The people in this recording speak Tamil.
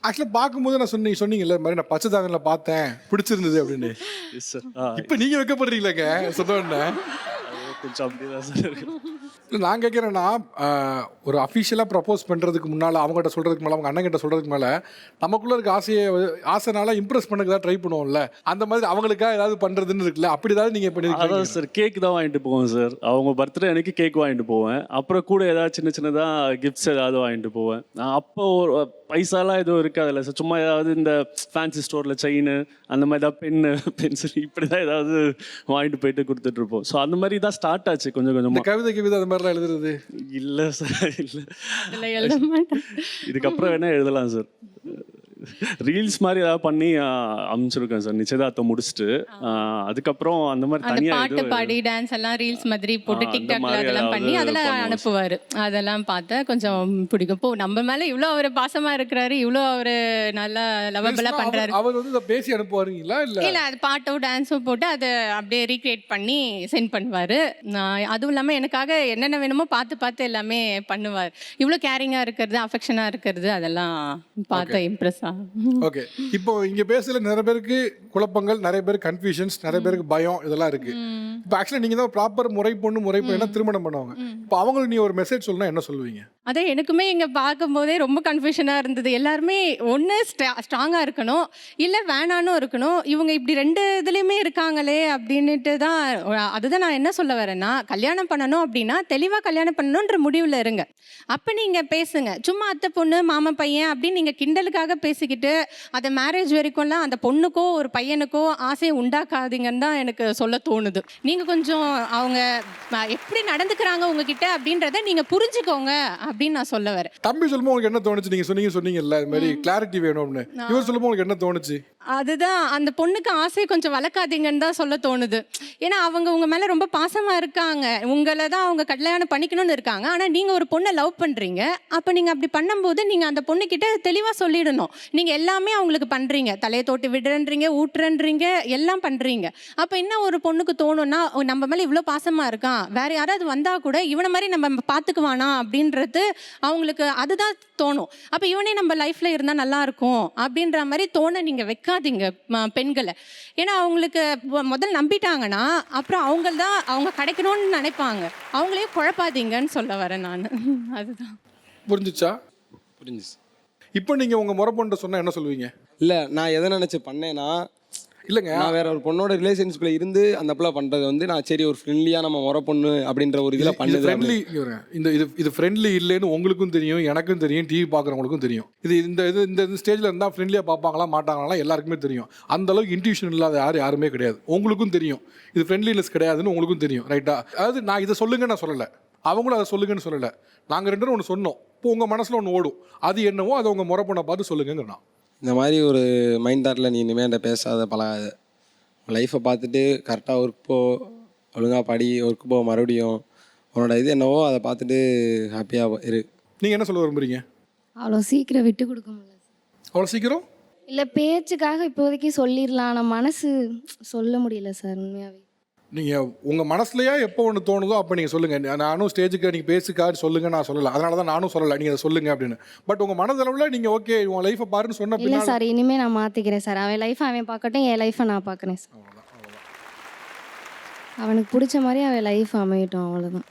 ஆக்சுவலாக பார்க்கும்போது நான் சொன்னீங்கல்ல இந்த மாதிரி நான் பச்சை தாங்கல பார்த்தேன் பிடிச்சிருந்தது அப்படின்னு. இப்போ நீங்கள் வைக்கப்படுறீங்களாங்க சொன்ன உடனே? கொஞ்சம் அப்படிதான் சார் இருக்கு. இல்லை நான் கேட்குறேன்னா ஒரு அஃபிஷியலாக ப்ரப்போஸ் பண்ணுறதுக்கு முன்னால் அவங்ககிட்ட சொல்கிறதுக்கு மேலே அவங்க அண்ணன் கிட்ட சொல்கிறதுக்கு மேலே நமக்குள்ளே இருக்க ஆசைனால இம்ப்ரெஸ் பண்ணக்கு தான் ட்ரை பண்ணுவோம்ல, அந்த மாதிரி அவங்களுக்காக ஏதாவது பண்ணுறதுன்னு இருக்குல்ல, அப்படி ஏதாவது நீங்கள் பண்ணிருக்கீங்க? அதான் சார், கேக் தான் வாங்கிட்டு போவேன் சார். அவங்க பர்த்டே அன்னைக்கு கேக் வாங்கிட்டு போவேன். அப்புறம் கூட ஏதாவது சின்ன சின்னதாக கிஃப்ட்ஸ் ஏதாவது வாங்கிட்டு போவேன். நான் அப்போ ஒரு பைசாலாம் எதுவும் இருக்காதுல்ல சார், சும்மா ஏதாவது இந்த ஃபேன்சி ஸ்டோரில் செயின் அந்த மாதிரி தான் பென்னு பென்சில் இப்படி தான் ஏதாவது வாங்கிட்டு போயிட்டு கொடுத்துட்ருப்போம். ஸோ அந்த மாதிரி தான் ஸ்டார்ட் ஆச்சு கொஞ்சம் கொஞ்சமாக. கவிதை அது மாதிரிலாம் எழுதுறது இல்லை சார், இல்லை. எழுத மாட்டேன். இதுக்கப்புறம் வேணால் எழுதலாம் சார். ரீல்ஸ் மாதிரி ஏதாவது பண்ணி அனுப்பிச்சிருக்கேன் சார் நிச்சயதார்த்தம் முடிச்சுட்டு. அதுக்கப்புறம் அந்த மாதிரி அந்த தனியாக பாட்டு பாடி டான்ஸ் எல்லாம் ரீல்ஸ் மாதிரி போட்டு டிக்டாக்ல அதெல்லாம் பண்ணி அதெல்லாம் அனுப்புவார். அதெல்லாம் பார்த்தா கொஞ்சம் பிடிக்கும். இப்போ நம்ம மேலே இவ்வளோ அவர் பாசமாக இருக்கிறாரு, இவ்வளோ அவர் நல்லா லவபெல்லாம் பண்ணுறாரு. அவர் வந்து இதை பேசி அனுப்புவாருங்களா? இல்லை அது பாட்டும் டான்ஸும் போட்டு அதை அப்படியே ரீக்ரியேட் பண்ணி சென்ட் பண்ணுவார். அதுவும் இல்லாமல் எனக்காக என்னென்ன வேணுமோ பார்த்து எல்லாமே பண்ணுவார். இவ்வளோ கேரிங்காக இருக்கிறது, அஃபெக்ஷனாக இருக்கிறது, அதெல்லாம் பார்த்து இம்ப்ரெஸ் ஆகும். ஓகே, இப்போ இங்க பேசல நிறைய பேருக்கு குழப்பங்கள், நிறைய பேருக்கு கன்ஃபியூஷன்ஸ், நிறைய பேருக்கு பயம், இதெல்லாம் இருக்கு. இப்போ ஆக்சுவலா நீங்க தான் ப்ராப்பர் முறை பையனா திருமணம் பண்ணுவாங்க. இப்போ அவங்களுக்கு நீ ஒரு மெசேஜ் சொல்லணும், என்ன சொல்லுவீங்க? அதே எனக்குமே இங்கே பார்க்கும்போதே ரொம்ப கன்ஃபியூஷனாக இருந்தது. எல்லாருமே ஒன்று ஸ்ட்ராங்காக இருக்கணும், இல்லை வேணான்னு இருக்கணும். இவங்க இப்படி ரெண்டு இதுலேயுமே இருக்காங்களே அப்படின்ட்டு தான். அதுதான் நான் என்ன சொல்ல வரேன்னா, கல்யாணம் பண்ணணும் அப்படின்னா தெளிவாக கல்யாணம் பண்ணணுன்ற முடிவில் இருங்க. அப்போ நீங்கள் பேசுங்க. சும்மா அத்தை பொண்ணு மாமா பையன் அப்படின்னு நீங்கள் கிண்டலுக்காக பேசிக்கிட்டு அதை மேரேஜ் வரைக்கும்லாம் அந்த பொண்ணுக்கோ ஒரு பையனுக்கோ ஆசையை உண்டாக்காதீங்கன்னு தான் எனக்கு சொல்ல தோணுது. நீங்கள் கொஞ்சம் அவங்க எப்படி நடந்துக்கிறாங்க உங்ககிட்ட அப்படின்றத நீங்கள் புரிஞ்சுக்கோங்க அப்படின்னு நான் சொல்ல வரேன். தம்பி சொல்லும்போது உங்களுக்கு என்ன தோணுச்சு? நீங்க சொன்னீங்கல்ல இது மாதிரி கிளாரிட்டி வேணும்னு. இவர் சொல்லும்போது உங்களுக்கு என்ன தோணுச்சு? அதுதான், அந்த பொண்ணுக்கு ஆசையை கொஞ்சம் வளர்க்காதீங்கன்னு தான் சொல்ல தோணுது. ஏன்னா அவங்க உங்க மேலே ரொம்ப பாசமாக இருக்காங்க, உங்களை தான் அவங்க கல்யாணம் பண்ணிக்கணும்னு இருக்காங்க. ஆனால் நீங்கள் ஒரு பொண்ணை லவ் பண்ணுறீங்க. அப்போ நீங்கள் அப்படி பண்ணும்போது நீங்கள் அந்த பொண்ணுக்கிட்ட தெளிவாக சொல்லிடணும். நீங்கள் எல்லாமே அவங்களுக்கு பண்ணுறீங்க, தலையை தோட்டி விடுறன்றீங்க, ஊட்டுறன்றீங்க, எல்லாம் பண்ணுறீங்க. அப்போ என்ன ஒரு பொண்ணுக்கு தோணும்னா, நம்ம மேலே இவ்வளோ பாசமாக இருக்கான், வேறு யாராவது வந்தால் கூட இவனை மாதிரி நம்ம பார்த்துக்குவானா அப்படின்றது அவங்களுக்கு அதுதான் தோணும். அப்போ இவனே நம்ம லைஃப்பில் இருந்தால் நல்லாயிருக்கும் அப்படின்ற மாதிரி தோண நீங்கள் வைக்காதீங்க பெண்களை. ஏன்னா அவங்களுக்கு முதல்ல நம்பிட்டாங்கன்னா அப்புறம் அவங்க கிடைக்கணும்னு நினைப்பாங்க. அவங்களே குழப்பாதீங்கன்னு சொல்ல வரேன் நான். அதுதான். புரிஞ்சுச்சா? புரிஞ்சுச்சு. இப்போ நீங்கள் உங்கள் முறை பொண்ணை சொன்னால் என்ன சொல்லுவீங்க? இல்லை, நான் எதை நினச்சி பண்ணேன்னா, இல்லைங்க, நான் வேற ஒரு பொண்ணோட ரிலேஷன்ஷிப்பில் இருந்து அந்த பிள்ளை பண்ணுறது வந்து நான் சரி ஒரு ஃப்ரெண்ட்லியாக நம்ம முறை பொண்ணு அப்படின்ற ஒரு இதில் பண்ணுது. ஃப்ரெண்ட்லி இது ஃப்ரெண்ட்லி இல்லைன்னு உங்களுக்கும் தெரியும், எனக்கும் தெரியும், டிவி பார்க்குறவங்களுக்கும் தெரியும். இந்த ஸ்டேஜில் இருந்தால் ஃப்ரெண்ட்லியாக பார்ப்பாங்களா மாட்டாங்களா எல்லாருக்குமே தெரியும். அந்த அளவுக்கு இன்ட்யூஷன் இல்லாத யாருமே கிடையாது. உங்களுக்கும் தெரியும் இது ஃப்ரெண்ட்லினஸ் கிடையாதுன்னு உங்களுக்கும் தெரியும், ரைட்டா? அதாவது நான் இதை சொல்லுங்க நான் சொல்லலை, அவங்களும் அதை சொல்லுங்கன்னு சொல்லலை. நாங்கள் ரெண்டு பேரும் ஒன்று சொன்னோம். இப்போ உங்கள் மனசில் ஒன்று ஓடும், அது என்னவோ அதை உங்கள் முறை பொண்ணை பார்த்து சொல்லுங்கன்னு. இந்த மாதிரி ஒரு மைண்ட் தாட்டில் நீ இனிமேல் பேசாத பழகாத, லைஃப்பை பார்த்துட்டு கரெக்டாக ஒர்க் போ, ஒழுங்காக படி, ஒர்க் போ, மறுபடியும் உன்னோட இது என்னவோ அதை பார்த்துட்டு ஹாப்பியாக இரு. நீங்கள் என்ன சொல்ல விரும்புறீங்க? அவ்வளோ சீக்கிரம் விட்டு கொடுக்க முடியல. அவ்வளோ சீக்கிரம் இல்லை, பேச்சுக்காக இப்போதைக்கு சொல்லிடலாம், ஆனால் மனசு சொல்ல முடியல சார் உண்மையாகவே. நீங்கள் உங்கள் மனசுலையா எப்போ ஒன்று தோணுதோ அப்போ நீங்கள் சொல்லுங்கள். நானும் ஸ்டேஜுக்கு நீங்கள் பேசுக்காரு சொல்லுங்கள் நான் சொல்லலை, அதனால தான் நானும் சொல்லலை நீங்கள் அதை சொல்லுங்கள் அப்படின்னு. பட் உங்கள் மனதளவில் நீங்கள் ஓகே உங்கள் லைஃப்பை பாருன்னு சொன்ன இல்லை சார், இனிமேல் நான் மாற்றிக்கிறேன் சார். அவன் லைஃப்பை அவன் பார்க்கட்டும், என் லைஃப்பை நான் பார்க்குறேன் சார். அவனுக்கு பிடிச்ச மாதிரி அவன் லைஃப் அமையட்டும், அவ்வளோதான்.